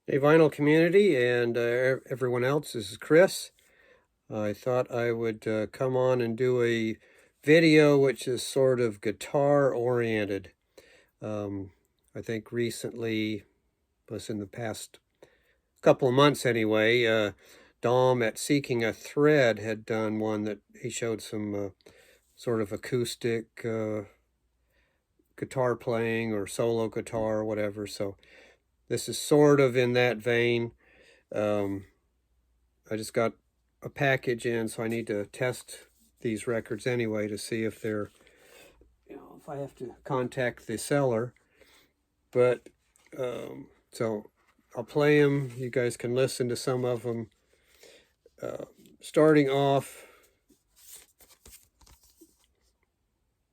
Hey, vinyl community and everyone else, this is Chris. I thought I would come on and do a video which is sort of guitar oriented. I think recently, was in the past couple of months anyway, Dom at Seekingathread had done one that he showed some sort of acoustic guitar playing or solo guitar or whatever. So this is sort of in that vein. I just got a package in, so I need to test these records anyway to see if they're, if I have to contact the seller. But so I'll play them. You guys can listen to some of them. Starting off,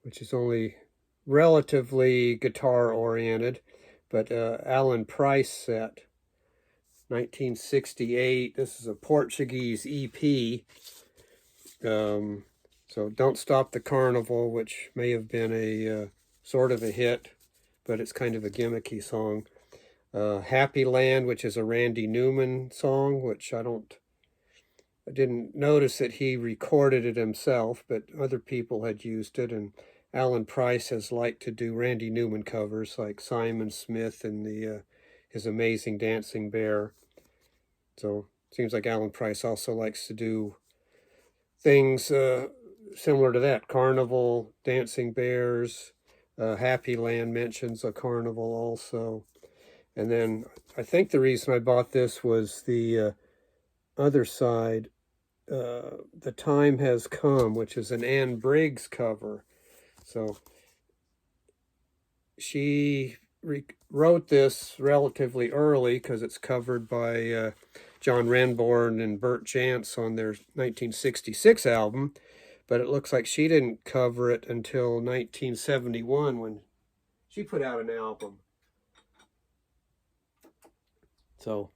which is only relatively guitar oriented, but Alan Price set, 1968. This is a Portuguese EP. So Don't Stop the Carnival, which may have been a sort of a hit, but it's kind of a gimmicky song. Happy Land, which is a Randy Newman song, which I didn't notice that he recorded it himself, but other people had used it, and Alan Price has liked to do Randy Newman covers like Simon Smith and his Amazing Dancing Bear. So it seems like Alan Price also likes to do things similar to that. Carnival, Dancing Bears, Happy Land mentions a carnival also. And then I think the reason I bought this was the other side, The Time Has Come, which is an Anne Briggs cover. So she wrote this relatively early because it's covered by John Renbourn and Bert Jantz on their 1966 album, but it looks like she didn't cover it until 1971 when she put out an album. So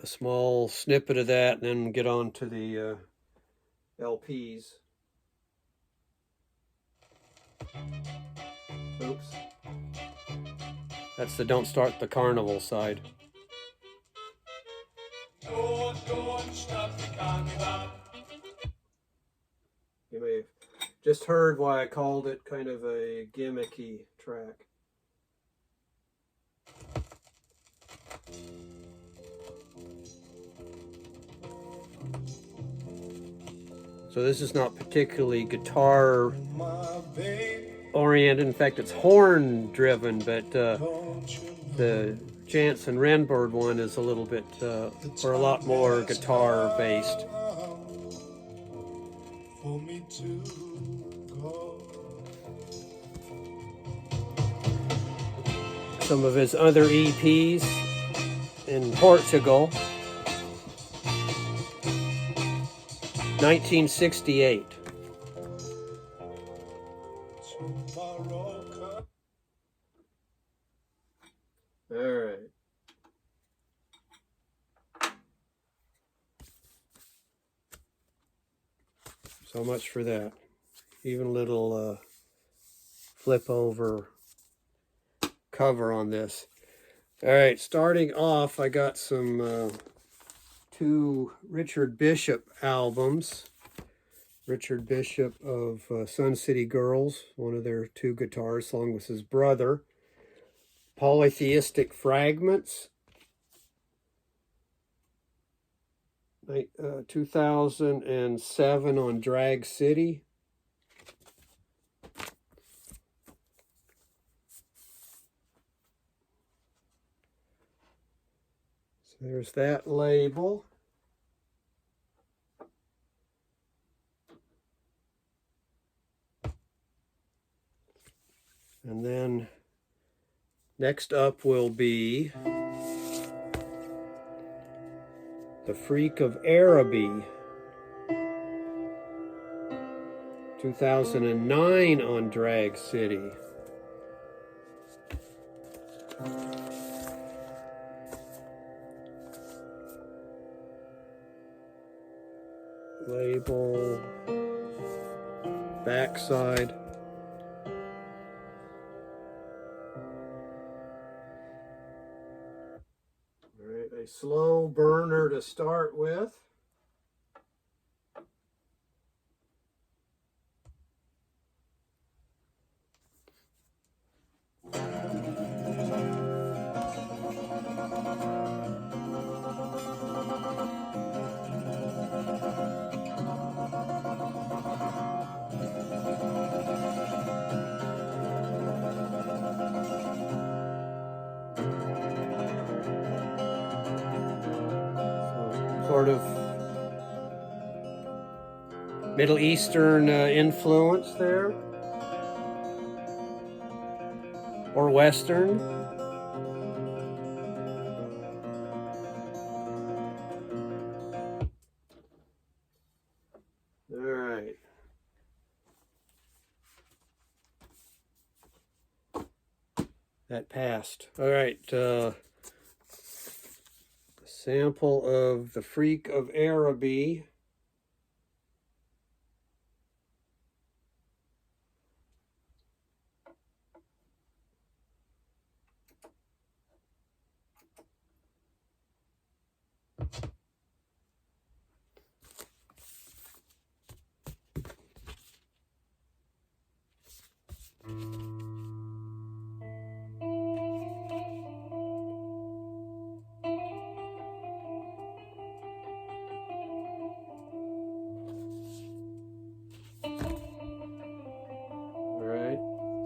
a small snippet of that, and then get on to the LPs. Oops. That's the Don't Start the Carnival side. Don't stop the carnival. You may have just heard why I called it kind of a gimmicky track. So this is not particularly guitar oriented. In fact, it's horn driven, but the Jantz and Renbourn one is a little bit, or a lot more guitar based. Some of his other EPs in Portugal, 1968. All right. So much for that. Even a little flip over cover on this. All right, starting off, I got some two Richard Bishop albums. Richard Bishop of Sun City Girls, one of their two guitarists, along with his brother. Polytheistic Fragments, 2007 on Drag City. So there's that label. And then next up will be The Freak of Araby, 2009 on Drag City. Label, backside. My slow burner to start with. Sort of Middle Eastern influence there, or Western. All right. That passed. All right. Sample of The Freak of Araby.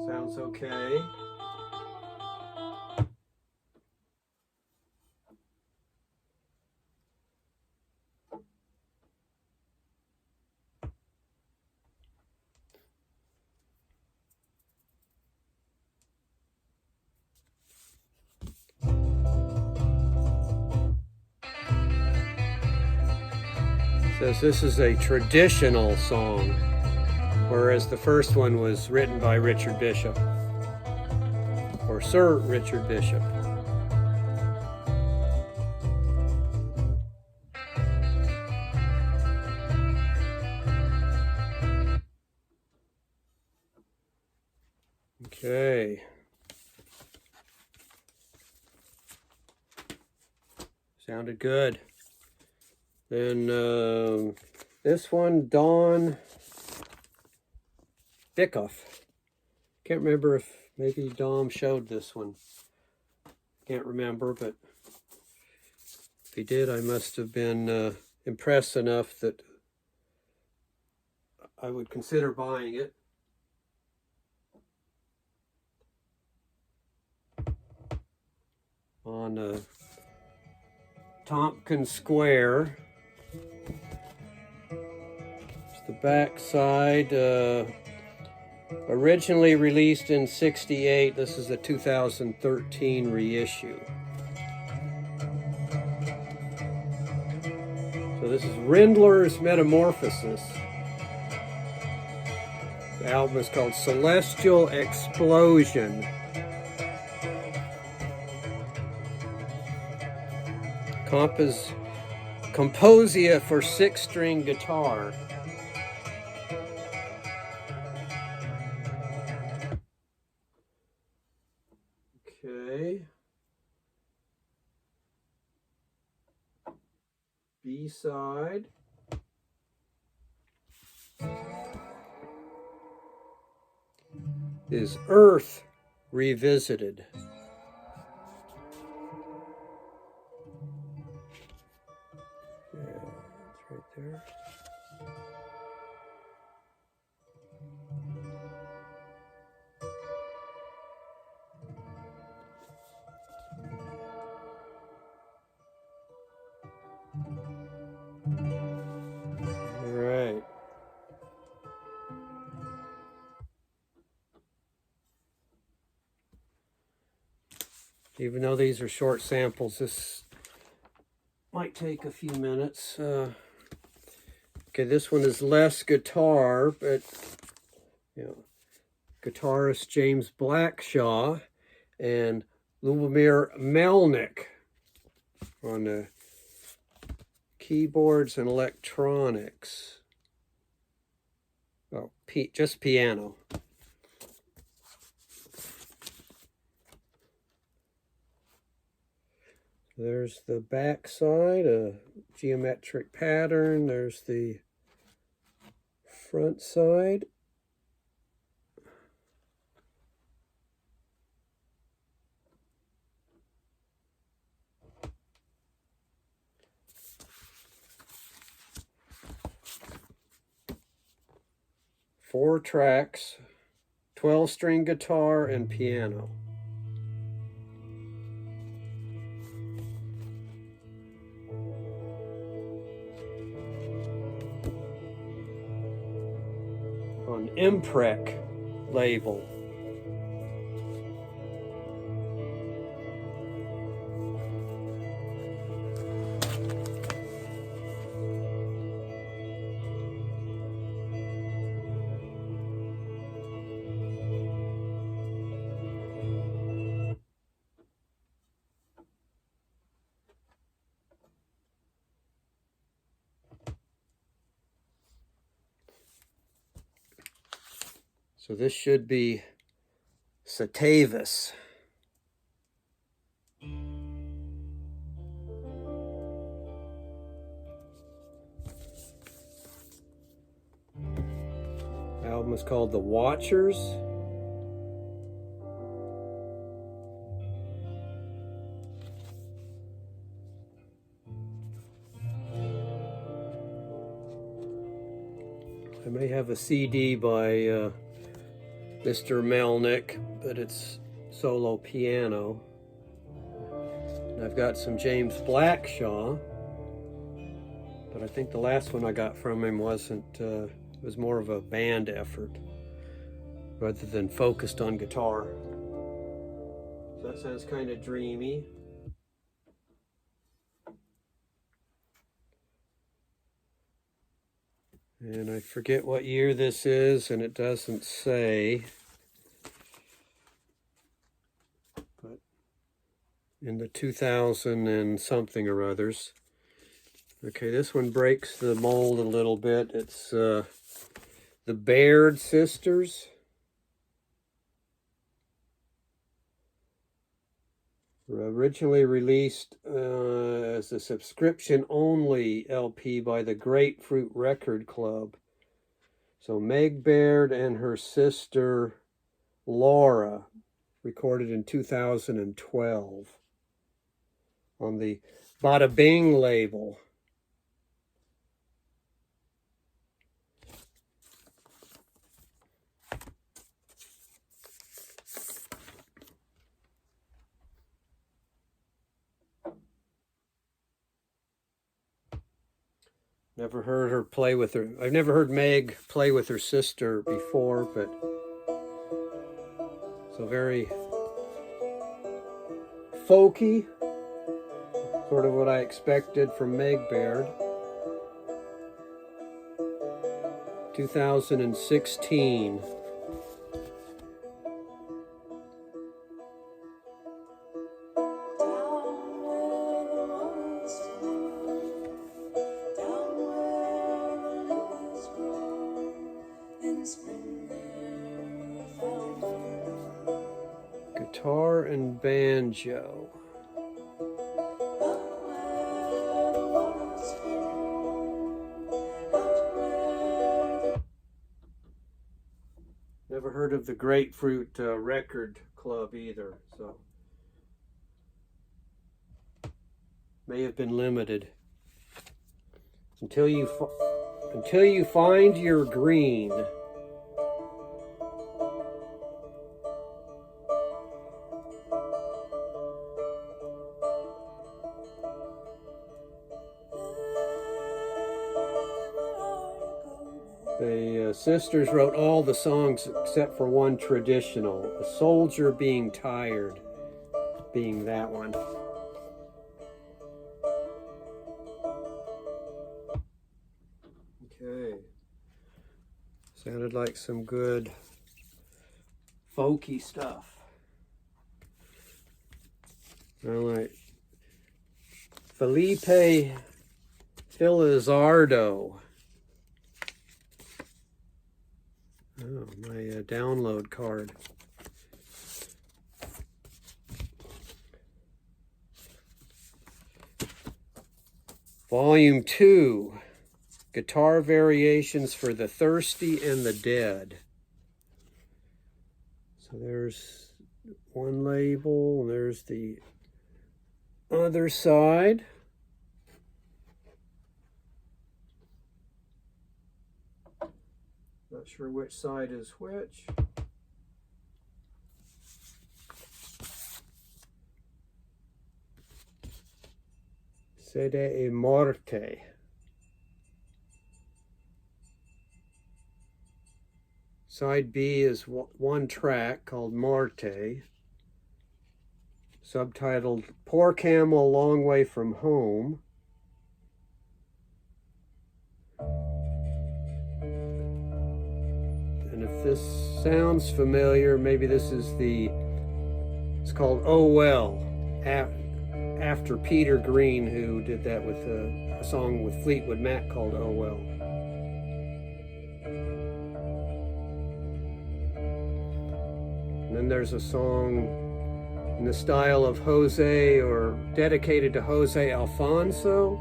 Sounds okay. Says this is a traditional song, whereas the first one was written by Richard Bishop, or Sir Richard Bishop. Okay. Sounded good. Then this one, Dawn Pickoff. Can't remember if maybe Dom showed this one. Can't remember, but if he did, I must have been impressed enough that I would consider buying it. On Tompkins Square. It's the back side. Originally released in '68. This is a 2013 reissue. So this is Rindler's Metamorphosis. The album is called Celestial Explosion. Composia for 6-string guitar. Okay. B-side. Is Earth Revisited. Yeah, it's right there. All right. Even though these are short samples, this might take a few minutes. Okay, this one is less guitar, but you know, guitarist James Blackshaw and Lubomir Melnick on the keyboards and electronics. Oh, just piano. There's the back side, a geometric pattern. There's the front side. Four tracks, 12-string guitar and piano. On Imprec label. So this should be Satavis. The album is called The Watchers. I may have a CD by Mr. Melnick, but it's solo piano. And I've got some James Blackshaw, but I think the last one I got from him wasn't, it was more of a band effort rather than focused on guitar. So that sounds kind of dreamy. And I forget what year this is, and it doesn't say. But in the 2000 and something or others. Okay, this one breaks the mold a little bit. It's the Baird Sisters. Originally released as a subscription-only LP by the Grapefruit Record Club. So Meg Baird and her sister Laura recorded in 2012 on the Bada Bing label. Never heard her play with her. I've never heard Meg play with her sister before, but so very folky, sort of what I expected from Meg Baird. 2016. Guitar and banjo. Never heard of the Grapefruit Record Club either, so may have been limited. Until you find your green. The sisters wrote all the songs except for one traditional, A Soldier Being Tired, being that one. Okay. Sounded like some good folky stuff. All right. Felipe Filizardo. Oh, my download card. Volume 2, Guitar Variations for the Thirsty and the Dead. So there's one label, and there's the other side. Not sure which side is which. Sede e Morte. Side B is one track called Morte, subtitled Poor Camel, Long Way from Home. And if this sounds familiar, maybe this is it's called Oh Well, after Peter Green, who did that with a song with Fleetwood Mac called Oh Well. And then there's a song in the style of Jose, or dedicated to Jose Alfonso,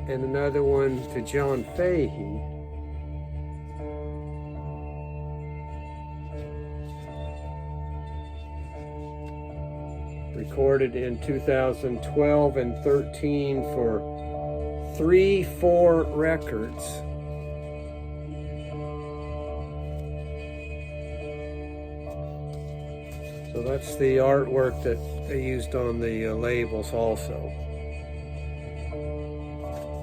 and another one to John Fahey. Recorded in 2012 and 13 for 3-4 Records. So that's the artwork that they used on the labels also.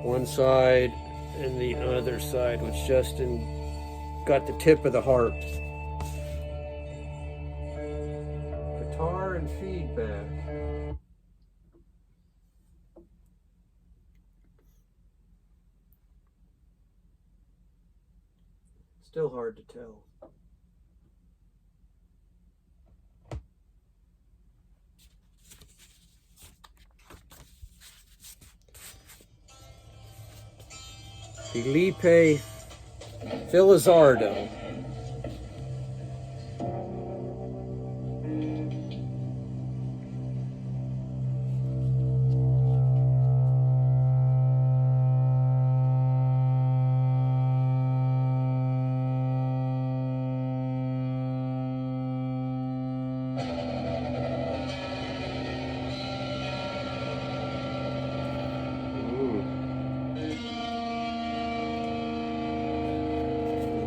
One side and the other side, which Justin got the tip of the harp. Guitar and feedback. Still hard to tell. Felipe Filizardo.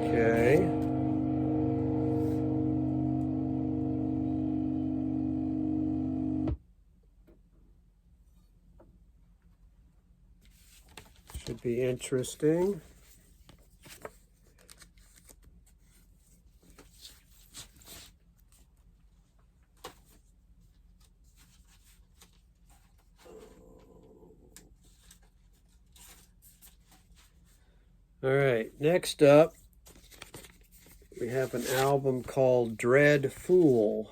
Okay. Should be interesting. All right, next up, we have an album called Dreadfool,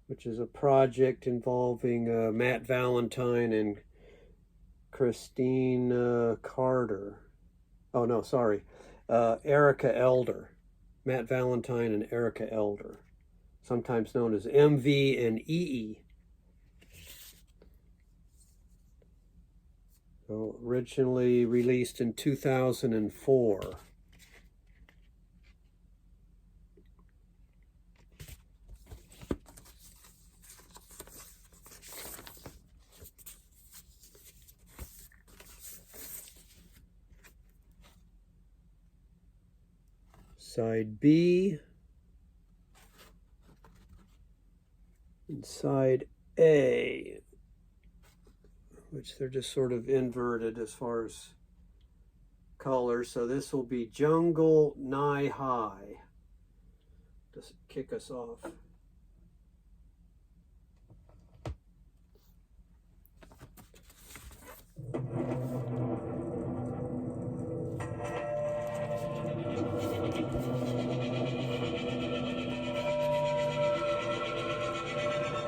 which is a project involving Matt Valentine and Christine Carter. Oh, no, sorry. Erica Elder. Matt Valentine and Erica Elder, sometimes known as MV and EE. So originally released in 2004. Side B and side A, which they're just sort of inverted as far as color. So this will be Jungle Nigh High. Just kick us off.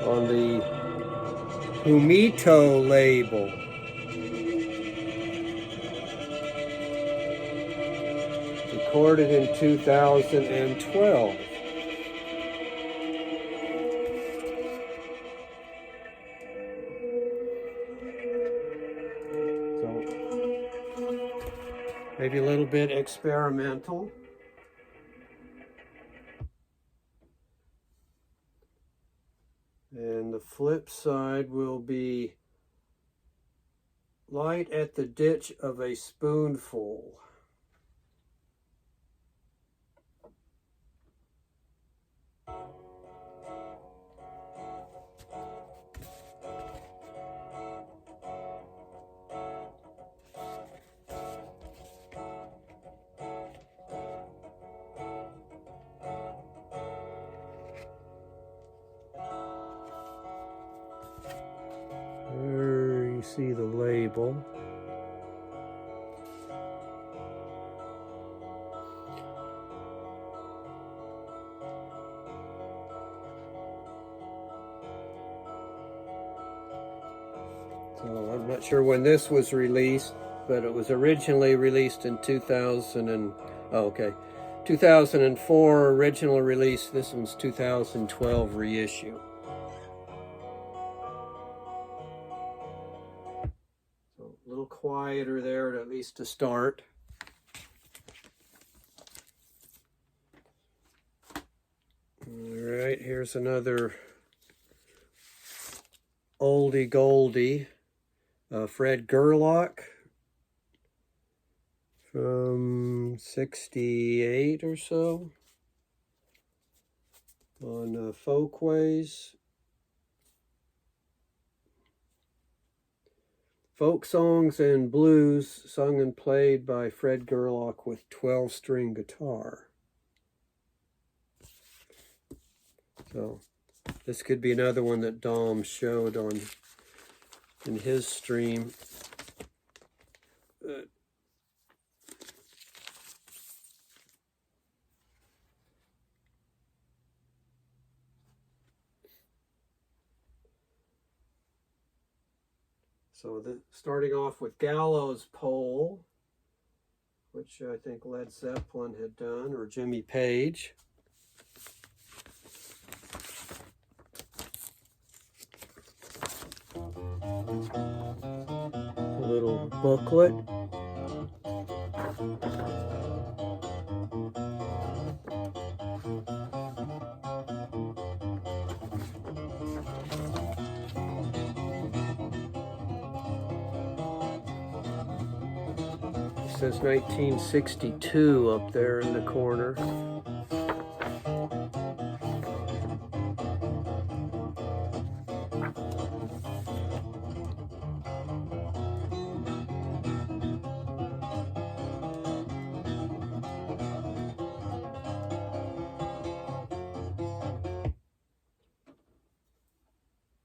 On the Humito label. Recorded in 2012. maybe a little bit experimental. And the flip side will be light at the ditch of a spoonful. There you see the label. So I'm not sure when this was released, but it was originally released in 2004 original release. This one's 2012 reissue. So a little quieter there, at least to start. All right, here's another oldie goldie. Fred Gerlock from 68 or so on Folkways. Folk songs and blues sung and played by Fred Gerlock with 12-string guitar. So this could be another one that Dom showed on in his stream. So starting off with Gallows Pole, which I think Led Zeppelin had done, or Jimmy Page. A little booklet. It says 1962 up there in the corner.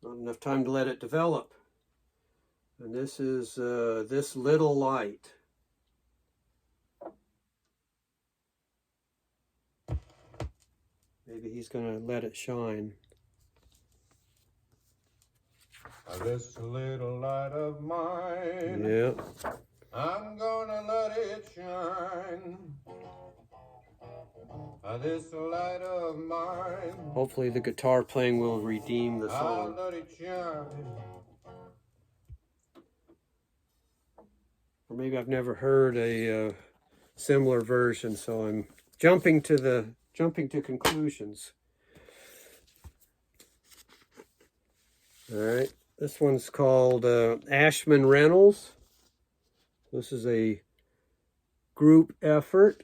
Not enough time to let it develop. And this is This Little Light. Maybe he's going to let it shine. This little light of mine, Yeah. I'm gonna let it shine. This light of mine, Hopefully the guitar playing will redeem the I'll song. let it shine. Or maybe I've never heard a similar version, so I'm jumping to conclusions. All right, this one's called Ashman Reynolds. This is a group effort.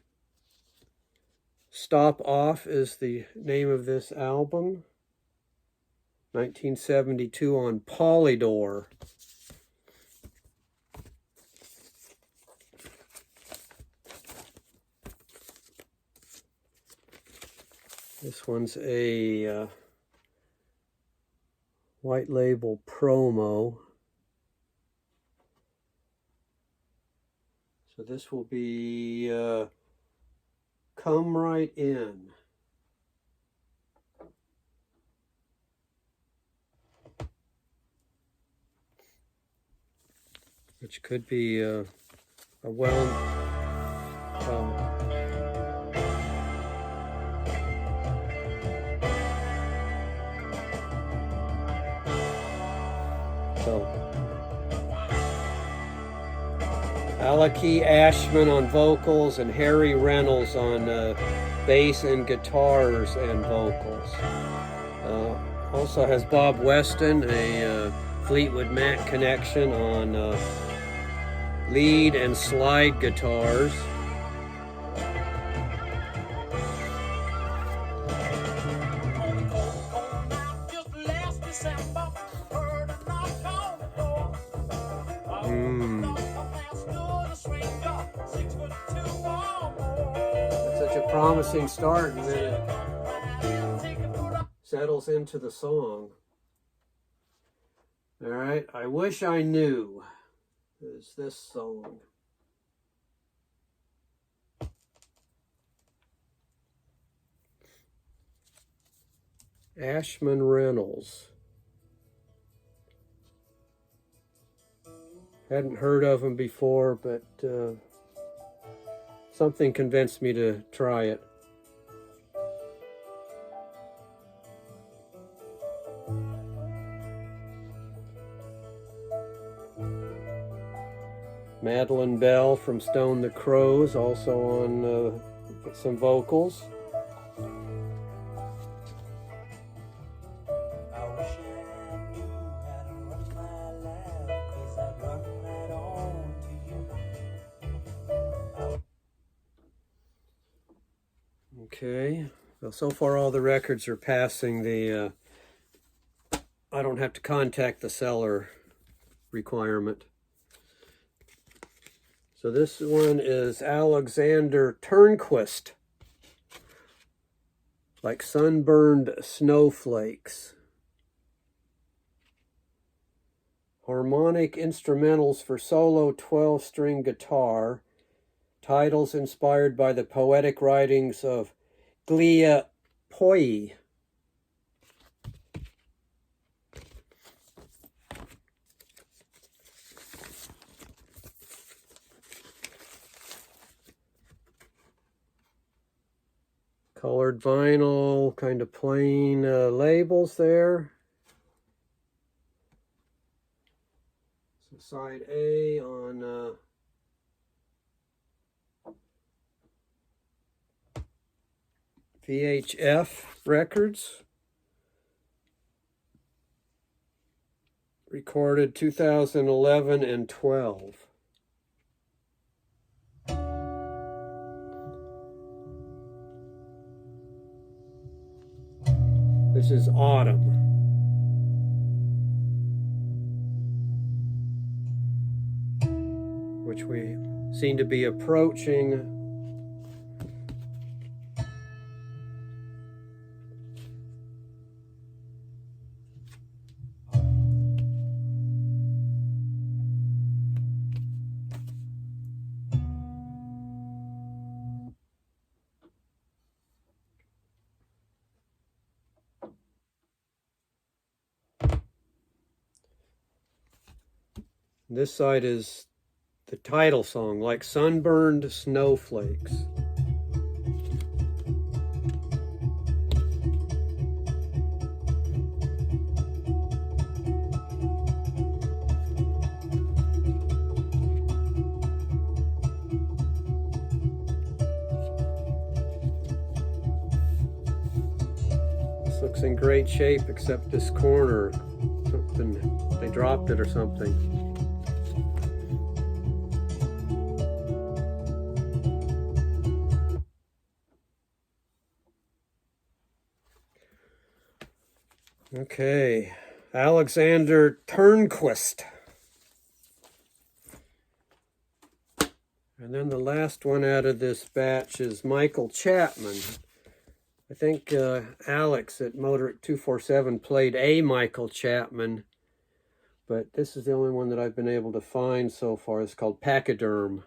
Stop Off is the name of this album. 1972 on Polydor. This one's a white label promo. So this will be Come Right In. Which could be a Alaki Ashman on vocals and Harry Reynolds on bass and guitars and vocals. Also has Bob Weston, a Fleetwood Mac connection, on lead and slide guitars. Such a promising start, and then it settles into the song. All right, I Wish I Knew is this song. Ashman Reynolds. Hadn't heard of him before, but something convinced me to try it. Madeline Bell from Stone the Crows, also on some vocals. Okay, well, so far all the records are passing the I don't have to contact the seller requirement. So this one is Alexander Turnquist, Like Sunburned Snowflakes. Harmonic instrumentals for solo 12-string guitar. Titles inspired by the poetic writings of Glia Poi. Colored vinyl, kind of plain labels there. So side A on VHF records. Recorded 2011 and 12. This is Autumn. Which we seem to be approaching. This side is the title song, Like Sunburned Snowflakes. This looks in great shape except this corner. Something, they dropped it or something. Okay, Alexander Turnquist. And then the last one out of this batch is Michael Chapman. I think Alex at Motoric 247 played a Michael Chapman, but this is the only one that I've been able to find so far. It's called Pachyderm.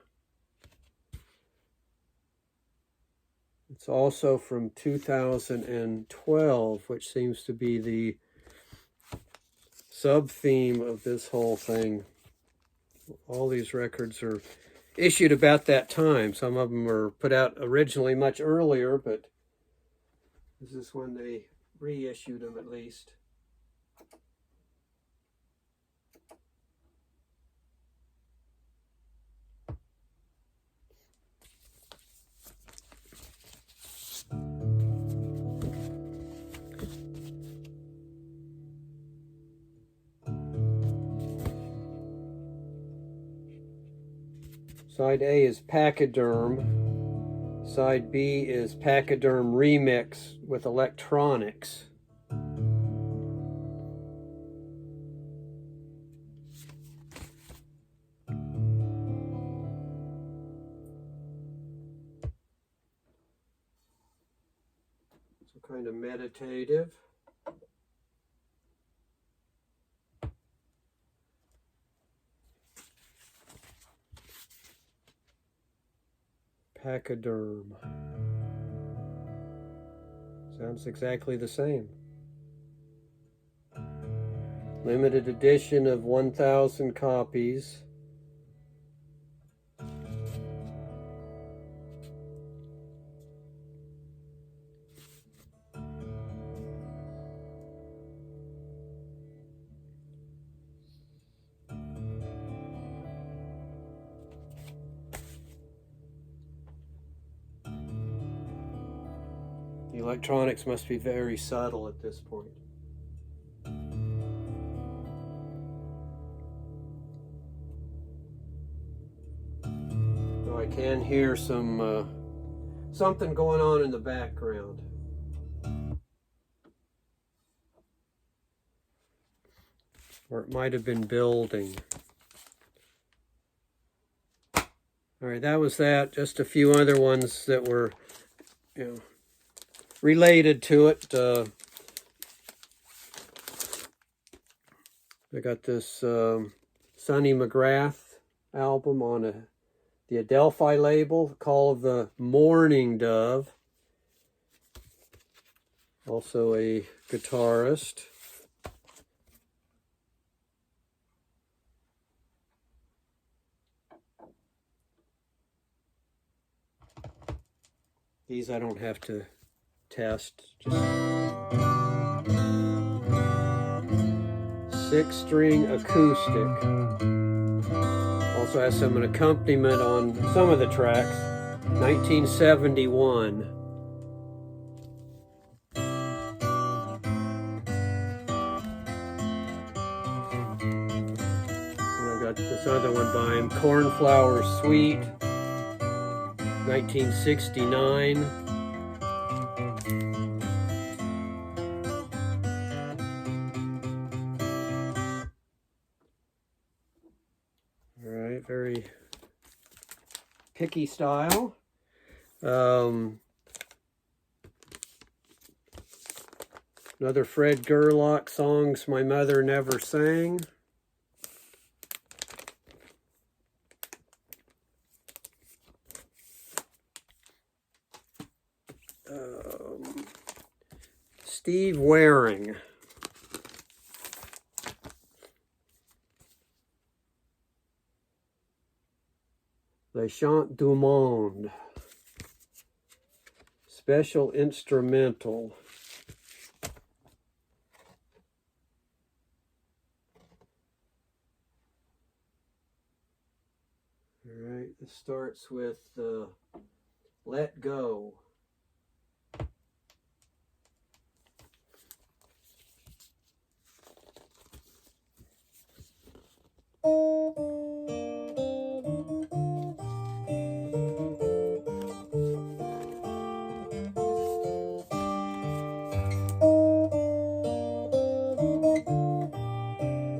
It's also from 2012, which seems to be the sub-theme of this whole thing. All these records are issued about that time. Some of them were put out originally much earlier, but this is when they reissued them at least. Side A is Pachyderm. Side B is Pachyderm Remix with electronics. So kind of meditative. Pachyderm. Sounds exactly the same. Limited edition of 1,000 copies. The electronics must be very subtle at this point. I can hear some something going on in the background. Or it might have been building. All right, that was that. Just a few other ones that were, related to it. I got this Sonny McGrath album on the Adelphi label, Call of the Mourning Dove. Also a guitarist. These I don't have to test. Just 6-string acoustic. Also has some accompaniment on some of the tracks. 1971. And I got this other one by him, Cornflower Suite, 1969. All right, very picky style. Another Fred Gerlock, Songs My Mother Never Sang. Steve Waring. Les Chants du Monde. Special instrumental. All right, this starts with Let Go.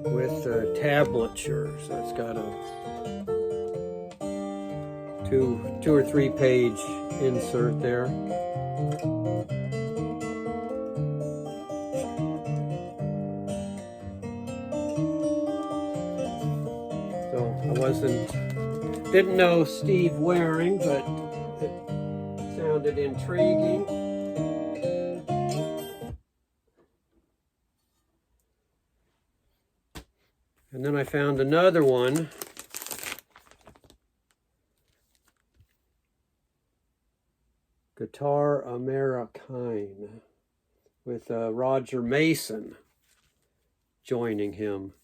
With tablature, so it's got a two or three page insert there. So I didn't know Steve Waring, but it sounded intriguing. And then I found another one. Guitar Americana with Roger Mason joining him.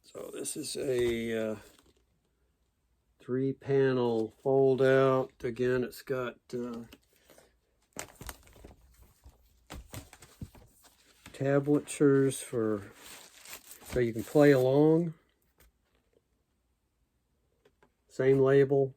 So this is a 3-panel fold out. Again, it's got tablatures so you can play along. same label.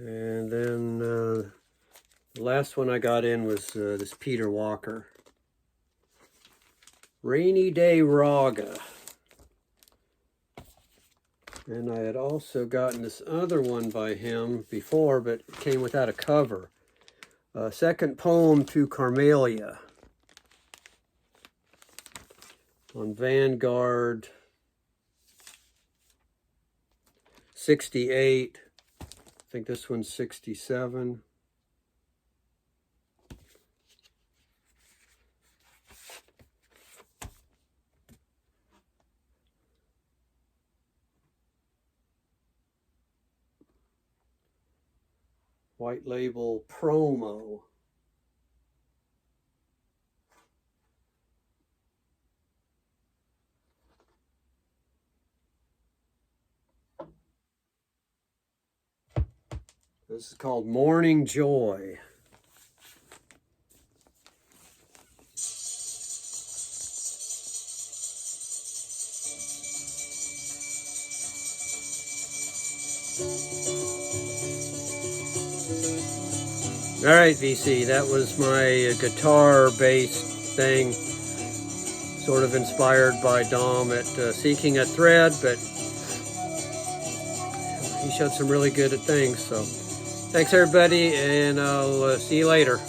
And then the last one I got in was this Peter Walker. Rainy Day Raga. And I had also gotten this other one by him before, but it came without a cover. Second Poem to Carmelia. On Vanguard 68. I think this one's 67. White label promo. This is called Morning Joy. All right, VC, that was my guitar-based thing, sort of inspired by Dom at Seekingathread, but he showed some really good things. So thanks, everybody, and I'll see you later.